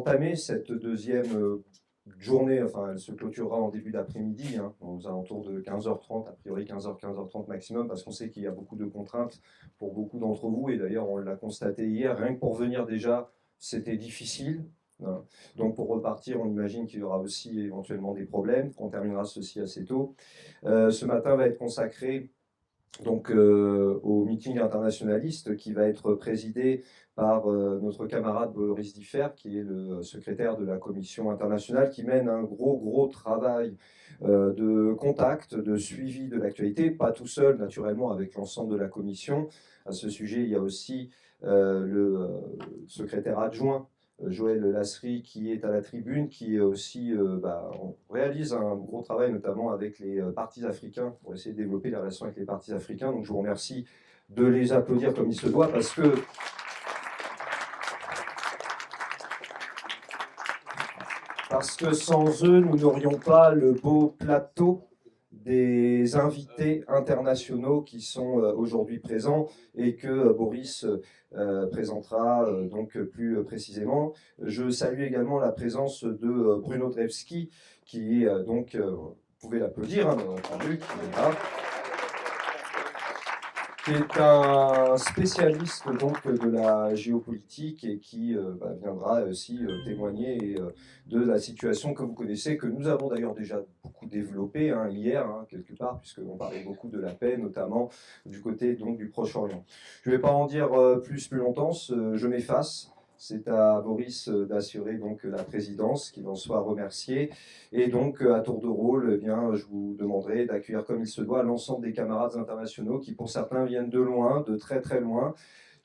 entamer cette deuxième journée, enfin elle se clôturera en début d'après-midi, hein, aux alentours de 15h30, a priori 15h, 15h30 maximum, parce qu'on sait qu'il y a beaucoup de contraintes pour beaucoup d'entre vous, et d'ailleurs on l'a constaté hier, rien que pour venir déjà, c'était difficile. Hein. Donc pour repartir, on imagine qu'il y aura aussi éventuellement des problèmes, qu'on terminera ceci assez tôt. Ce matin va être consacré donc au meeting internationaliste qui va être présidé par notre camarade Boris Differ, qui est le secrétaire de la Commission internationale, qui mène un gros travail de contact, de suivi de l'actualité, pas tout seul naturellement, avec l'ensemble de la Commission. À ce sujet, il y a aussi le secrétaire adjoint Joël Lasserie qui est à la tribune, qui aussi on réalise un gros travail notamment avec les partis africains pour essayer de développer les relations avec les partis africains. Donc je vous remercie de les applaudir comme il se doit parce que sans eux, nous n'aurions pas le beau plateau des invités internationaux qui sont aujourd'hui présents et que Boris présentera donc plus précisément. Je salue également la présence de Bruno Drewski, qui est donc, vous pouvez l'applaudir, hein, bien entendu, qui est là, qui est un spécialiste donc de la géopolitique et qui viendra aussi témoigner de la situation que vous connaissez, que nous avons d'ailleurs déjà beaucoup développée hier, quelque part, puisqu'on parlait beaucoup de la paix, notamment du côté donc, du Proche-Orient. Je ne vais pas en dire plus longtemps, je m'efface. C'est à Boris d'assurer donc la présidence, qu'il en soit remercié. Et donc, à tour de rôle, eh bien, je vous demanderai d'accueillir comme il se doit l'ensemble des camarades internationaux qui, pour certains, viennent de loin, de très loin,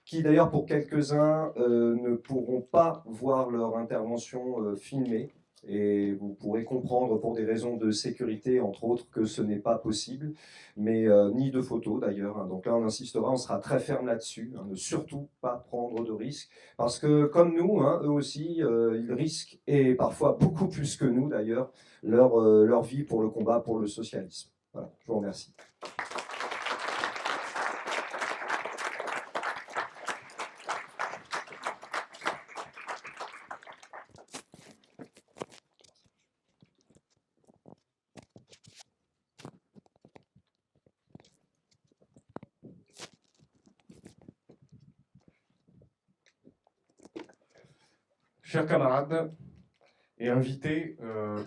qui d'ailleurs, pour quelques-uns, ne pourront pas voir leur intervention filmée. Et vous pourrez comprendre pour des raisons de sécurité, entre autres, que ce n'est pas possible, mais ni de photos d'ailleurs. Hein. Donc là, on insistera, on sera très ferme là-dessus, ne surtout pas prendre de risques, parce que comme nous, eux aussi, ils risquent, et parfois beaucoup plus que nous d'ailleurs, leur vie pour le combat, pour le socialisme. Voilà, je vous remercie. Chers camarades et invités,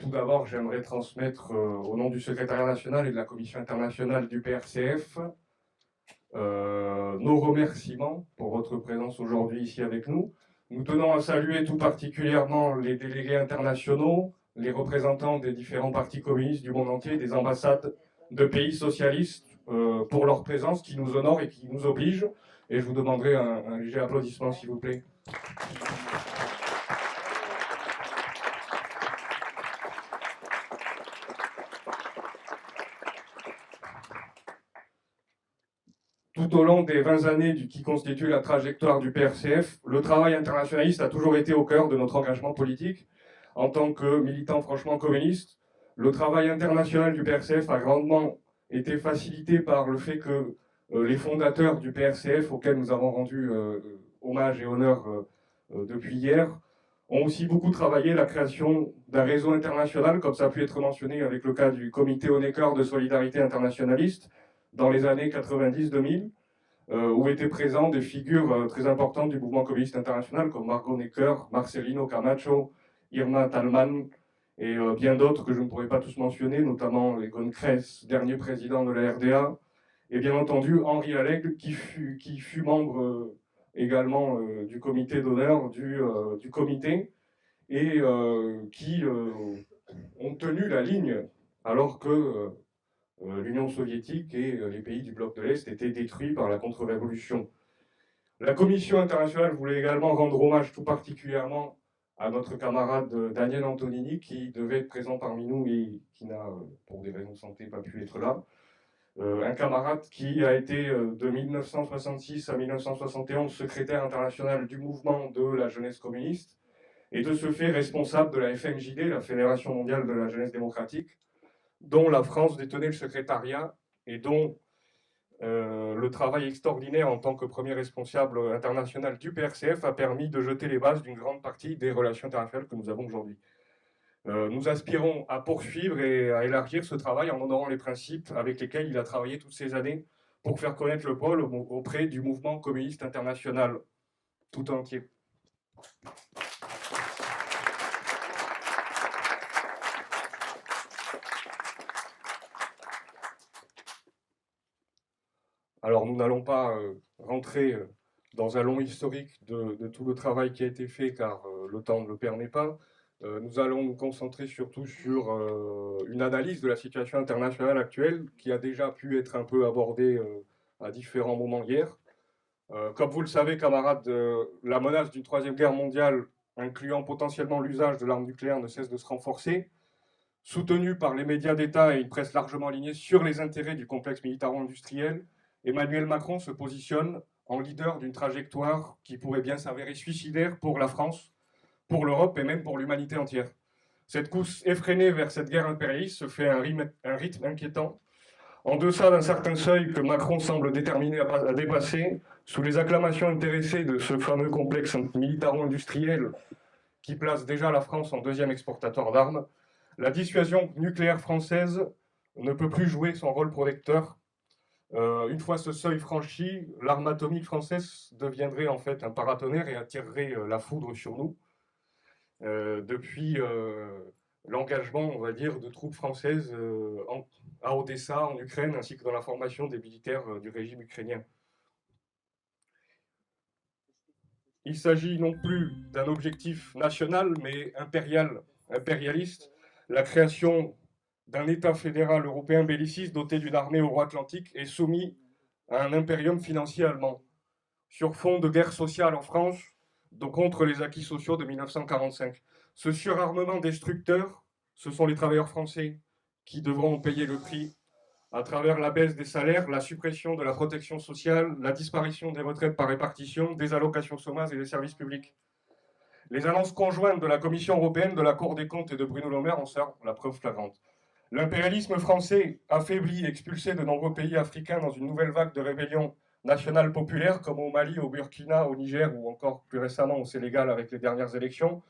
tout d'abord, j'aimerais transmettre au nom du secrétariat national et de la commission internationale du PRCF nos remerciements pour votre présence aujourd'hui ici avec nous. Nous tenons à saluer tout particulièrement les délégués internationaux, les représentants des différents partis communistes du monde entier, des ambassades de pays socialistes pour leur présence qui nous honore et qui nous oblige. Et je vous demanderai un léger applaudissement, s'il vous plaît. Tout au long des 20 années qui constituent la trajectoire du PRCF, le travail internationaliste a toujours été au cœur de notre engagement politique. En tant que militant franchement communiste, le travail international du PRCF a grandement été facilité par le fait que les fondateurs du PRCF, auxquels nous avons rendu hommage et honneur depuis hier, ont aussi beaucoup travaillé la création d'un réseau international, comme ça a pu être mentionné avec le cas du comité Honecker de solidarité internationaliste, dans les années 90-2000, où étaient présents des figures très importantes du mouvement communiste international, comme Margot Necker, Marcelino Camacho, Irma Thalmann, et bien d'autres que je ne pourrais pas tous mentionner, notamment Egon Kreiss, dernier président de la RDA, et bien entendu Henri Allègre, qui fut membre également du comité d'honneur du comité, et qui ont tenu la ligne, alors que l'Union soviétique et les pays du bloc de l'Est étaient détruits par la contre-révolution. La Commission internationale voulait également rendre hommage tout particulièrement à notre camarade Daniel Antonini, qui devait être présent parmi nous et qui n'a, pour des raisons de santé, pas pu être là. Un camarade qui a été de 1966 à 1971 secrétaire international du mouvement de la jeunesse communiste et de ce fait responsable de la FMJD, la Fédération mondiale de la jeunesse démocratique, dont la France détenait le secrétariat et dont le travail extraordinaire en tant que premier responsable international du PRCF a permis de jeter les bases d'une grande partie des relations internationales que nous avons aujourd'hui. Nous aspirons à poursuivre et à élargir ce travail en honorant les principes avec lesquels il a travaillé toutes ces années pour faire connaître le pôle auprès du mouvement communiste international tout entier. Alors, nous n'allons pas rentrer dans un long historique de tout le travail qui a été fait, car le temps ne le permet pas. Nous allons nous concentrer surtout sur une analyse de la situation internationale actuelle, qui a déjà pu être un peu abordée à différents moments hier. Comme vous le savez, camarades, la menace d'une troisième guerre mondiale, incluant potentiellement l'usage de l'arme nucléaire, ne cesse de se renforcer. Soutenue par les médias d'État et une presse largement alignée sur les intérêts du complexe militaro-industriel, Emmanuel Macron se positionne en leader d'une trajectoire qui pourrait bien s'avérer suicidaire pour la France, pour l'Europe et même pour l'humanité entière. Cette course effrénée vers cette guerre impérialiste se fait à un rythme inquiétant, en deçà d'un certain seuil que Macron semble déterminé à dépasser, sous les acclamations intéressées de ce fameux complexe militaro-industriel qui place déjà la France en deuxième exportateur d'armes. La dissuasion nucléaire française ne peut plus jouer son rôle protecteur. Une fois ce seuil franchi, l'arme atomique française deviendrait en fait un paratonnerre et attirerait la foudre sur nous. Depuis l'engagement, on va dire, de troupes françaises à Odessa, en Ukraine, ainsi que dans la formation des militaires du régime ukrainien. Il s'agit non plus d'un objectif national, mais impérialiste, la création d'un État fédéral européen belliciste doté d'une armée euro-atlantique et soumis à un impérium financier allemand, sur fond de guerre sociale en France, contre les acquis sociaux de 1945. Ce surarmement destructeur, ce sont les travailleurs français qui devront payer le prix à travers la baisse des salaires, la suppression de la protection sociale, la disparition des retraites par répartition, des allocations chômage et des services publics. Les annonces conjointes de la Commission européenne, de la Cour des comptes et de Bruno Le Maire en servent la preuve flagrante. L'impérialisme français affaiblit et expulsé de nombreux pays africains dans une nouvelle vague de rébellions nationales populaires, comme au Mali, au Burkina, au Niger ou encore plus récemment au Sénégal avec les dernières élections,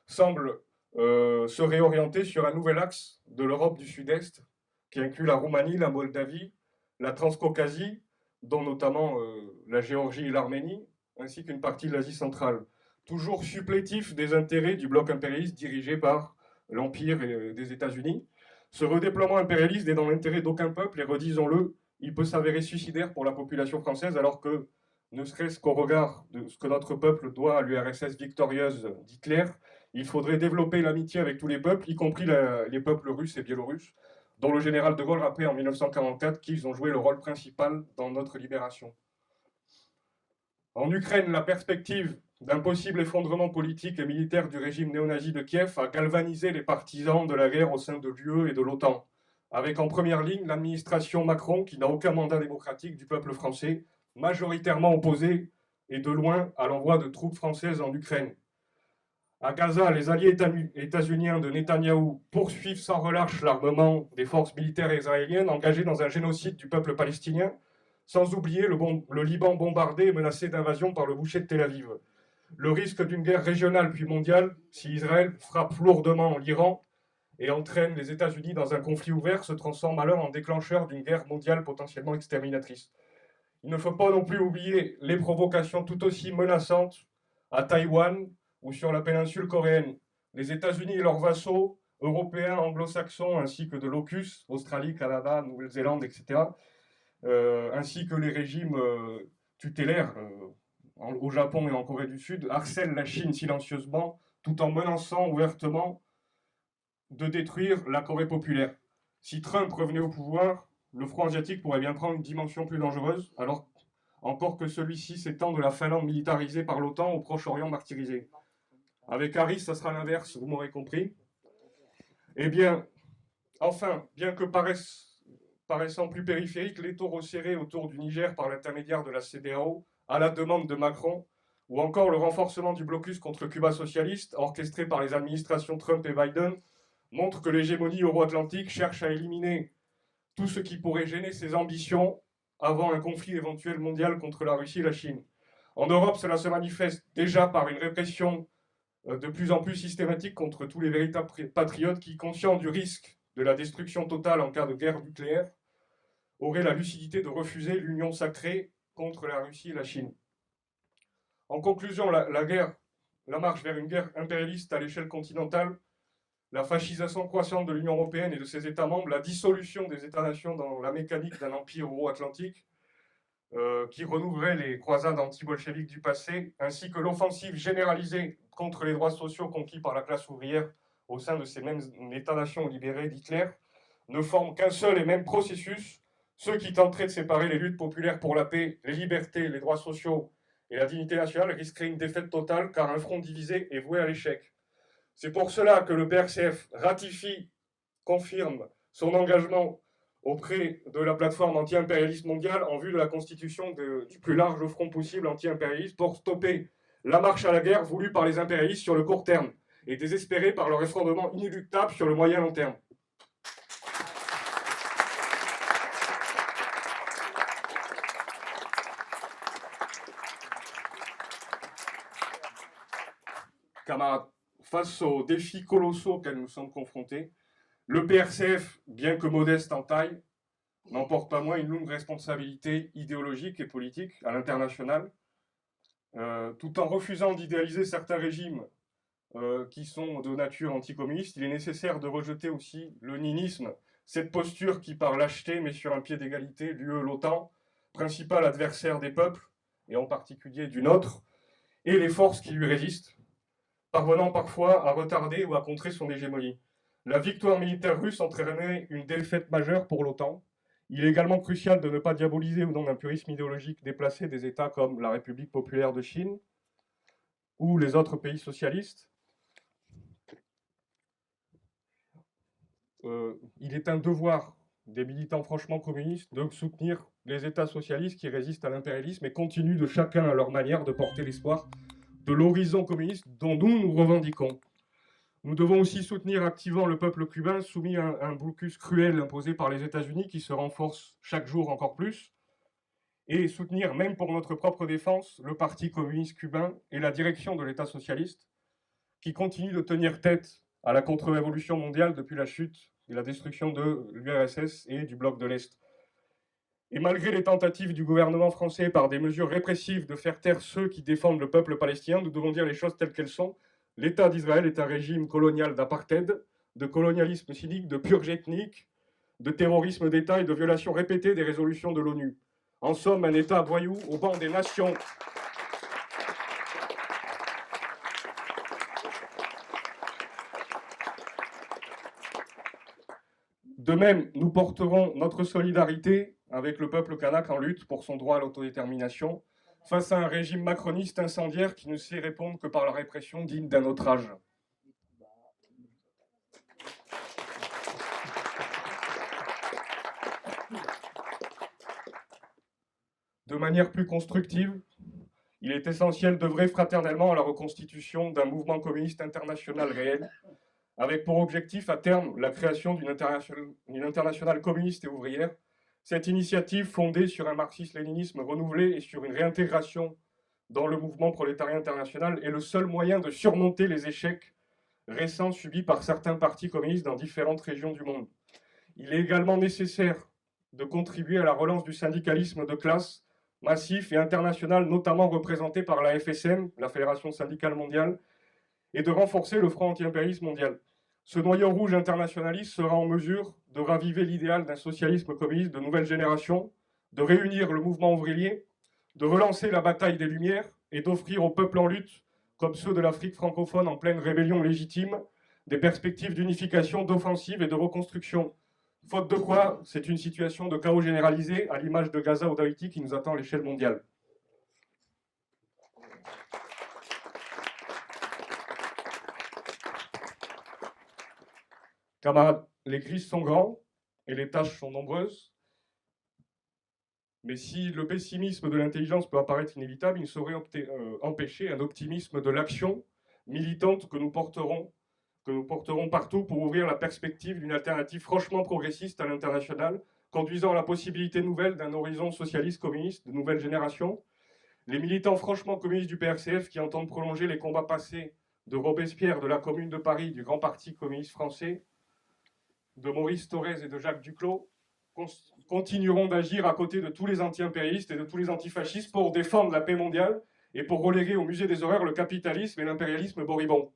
semble se réorienter sur un nouvel axe de l'Europe du Sud-Est, qui inclut la Roumanie, la Moldavie, la Transcaucasie, dont notamment la Géorgie et l'Arménie, ainsi qu'une partie de l'Asie centrale, toujours supplétif des intérêts du bloc impérialiste dirigé par l'Empire des États-Unis. Ce redéploiement impérialiste n'est dans l'intérêt d'aucun peuple, et redisons-le, il peut s'avérer suicidaire pour la population française, alors que, ne serait-ce qu'au regard de ce que notre peuple doit à l'URSS victorieuse d'Hitler, il faudrait développer l'amitié avec tous les peuples, y compris les peuples russes et biélorusses, dont le général de Gaulle rappelait en 1944 qu'ils ont joué le rôle principal dans notre libération. En Ukraine, la perspective d'un possible effondrement politique et militaire du régime néo-nazi de Kiev a galvanisé les partisans de la guerre au sein de l'UE et de l'OTAN, avec en première ligne l'administration Macron, qui n'a aucun mandat démocratique du peuple français, majoritairement opposé, et de loin, à l'envoi de troupes françaises en Ukraine. À Gaza, les alliés états-uniens de Netanyahou poursuivent sans relâche l'armement des forces militaires israéliennes engagées dans un génocide du peuple palestinien, sans oublier le Liban bombardé et menacé d'invasion par le boucher de Tel Aviv. Le risque d'une guerre régionale puis mondiale, si Israël frappe lourdement l'Iran et entraîne les États-Unis dans un conflit ouvert, se transforme alors en déclencheur d'une guerre mondiale potentiellement exterminatrice. Il ne faut pas non plus oublier les provocations tout aussi menaçantes à Taïwan ou sur la péninsule coréenne. Les États-Unis et leurs vassaux européens, anglo-saxons, ainsi que de l'AUKUS, Australie, Canada, Nouvelle-Zélande, etc., ainsi que les régimes tutélaires au Japon et en Corée du Sud, harcèlent la Chine silencieusement, tout en menaçant ouvertement de détruire la Corée populaire. Si Trump revenait au pouvoir, le front asiatique pourrait bien prendre une dimension plus dangereuse, alors encore que celui-ci s'étend de la Finlande militarisée par l'OTAN au Proche-Orient martyrisé. Avec Harris, ça sera l'inverse, vous m'aurez compris. Eh bien, enfin, bien que paraissant plus périphérique, l'étau resserré autour du Niger par l'intermédiaire de la CEDEAO, à la demande de Macron, ou encore le renforcement du blocus contre Cuba socialiste, orchestré par les administrations Trump et Biden, montre que l'hégémonie euro-atlantique cherche à éliminer tout ce qui pourrait gêner ses ambitions avant un conflit éventuel mondial contre la Russie et la Chine. En Europe, cela se manifeste déjà par une répression de plus en plus systématique contre tous les véritables patriotes qui, conscients du risque de la destruction totale en cas de guerre nucléaire, auraient la lucidité de refuser l'union sacrée contre la Russie et la Chine. En conclusion, la marche vers une guerre impérialiste à l'échelle continentale, la fascisation croissante de l'Union européenne et de ses États membres, la dissolution des États-nations dans la mécanique d'un empire euro-atlantique qui renouverait les croisades anti-bolcheviques du passé, ainsi que l'offensive généralisée contre les droits sociaux conquis par la classe ouvrière au sein de ces mêmes États-nations libérés d'Hitler, ne forment qu'un seul et même processus. Ceux qui tenteraient de séparer les luttes populaires pour la paix, les libertés, les droits sociaux et la dignité nationale risqueraient une défaite totale, car un front divisé est voué à l'échec. C'est pour cela que le PRCF ratifie, confirme son engagement auprès de la plateforme anti-impérialiste mondiale en vue de la constitution du plus large front possible anti-impérialiste pour stopper la marche à la guerre voulue par les impérialistes sur le court terme et désespérée par leur effondrement inéluctable sur le moyen long terme. Camarades, face aux défis colossaux auxquels nous sommes confrontés, le PRCF, bien que modeste en taille, n'emporte pas moins une lourde responsabilité idéologique et politique à l'international, tout en refusant d'idéaliser certains régimes qui sont de nature anticommuniste. Il est nécessaire de rejeter aussi le nihilisme, cette posture qui, par lâcheté, met sur un pied d'égalité l'UE, l'OTAN, principal adversaire des peuples, et en particulier du nôtre, et les forces qui lui résistent, parvenant parfois à retarder ou à contrer son hégémonie. La victoire militaire russe entraînerait une défaite majeure pour l'OTAN. Il est également crucial de ne pas diaboliser ou non d'un purisme idéologique déplacé des États comme la République populaire de Chine ou les autres pays socialistes. Il est un devoir des militants franchement communistes de soutenir les États socialistes qui résistent à l'impérialisme et continuent de chacun à leur manière de porter l'espoir de l'horizon communiste dont nous revendiquons. Nous devons aussi soutenir activement le peuple cubain soumis à un blocus cruel imposé par les États-Unis qui se renforce chaque jour encore plus, et soutenir, même pour notre propre défense, le Parti communiste cubain et la direction de l'État socialiste qui continue de tenir tête à la contre-révolution mondiale depuis la chute et la destruction de l'URSS et du bloc de l'Est. Et malgré les tentatives du gouvernement français par des mesures répressives de faire taire ceux qui défendent le peuple palestinien, nous devons dire les choses telles qu'elles sont. L'État d'Israël est un régime colonial d'apartheid, de colonialisme cynique, de purge ethnique, de terrorisme d'État et de violation répétée des résolutions de l'ONU. En somme, un État voyou au banc des nations. De même, nous porterons notre solidarité avec le peuple kanak en lutte pour son droit à l'autodétermination, face à un régime macroniste incendiaire qui ne sait répondre que par la répression digne d'un autre âge. De manière plus constructive, il est essentiel d'œuvrer fraternellement à la reconstitution d'un mouvement communiste international réel, avec pour objectif à terme la création d'une internationale communiste et ouvrière. Cette initiative, fondée sur un marxisme-léninisme renouvelé et sur une réintégration dans le mouvement prolétariat international, est le seul moyen de surmonter les échecs récents subis par certains partis communistes dans différentes régions du monde. Il est également nécessaire de contribuer à la relance du syndicalisme de classe massif et international, notamment représenté par la FSM, la Fédération syndicale mondiale, et de renforcer le front anti-impérialiste mondial. Ce noyau rouge internationaliste sera en mesure de raviver l'idéal d'un socialisme communiste de nouvelle génération, de réunir le mouvement ouvrier, de relancer la bataille des Lumières et d'offrir aux peuples en lutte, comme ceux de l'Afrique francophone en pleine rébellion légitime, des perspectives d'unification, d'offensive et de reconstruction. Faute de quoi, c'est une situation de chaos généralisé, à l'image de Gaza ou d'Haïti, qui nous attend à l'échelle mondiale. Camarades, les crises sont grandes et les tâches sont nombreuses. Mais si le pessimisme de l'intelligence peut apparaître inévitable, il ne saurait empêcher un optimisme de l'action militante que nous porterons partout pour ouvrir la perspective d'une alternative franchement progressiste à l'international, conduisant à la possibilité nouvelle d'un horizon socialiste communiste de nouvelle génération. Les militants franchement communistes du PRCF qui entendent prolonger les combats passés de Robespierre, de la Commune de Paris, du Grand Parti communiste français, de Maurice Thorez et de Jacques Duclos, continueront d'agir à côté de tous les anti-impérialistes et de tous les antifascistes pour défendre la paix mondiale et pour reléguer au musée des horreurs le capitalisme et l'impérialisme moribond.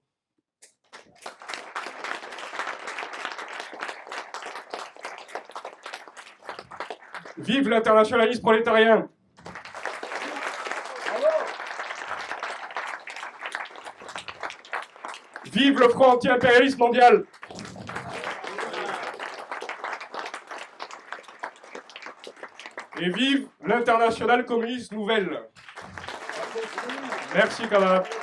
Vive l'internationalisme prolétarien! Vive le front anti-impérialiste mondial! Et vive l'internationale communiste nouvelle! Merci camarades.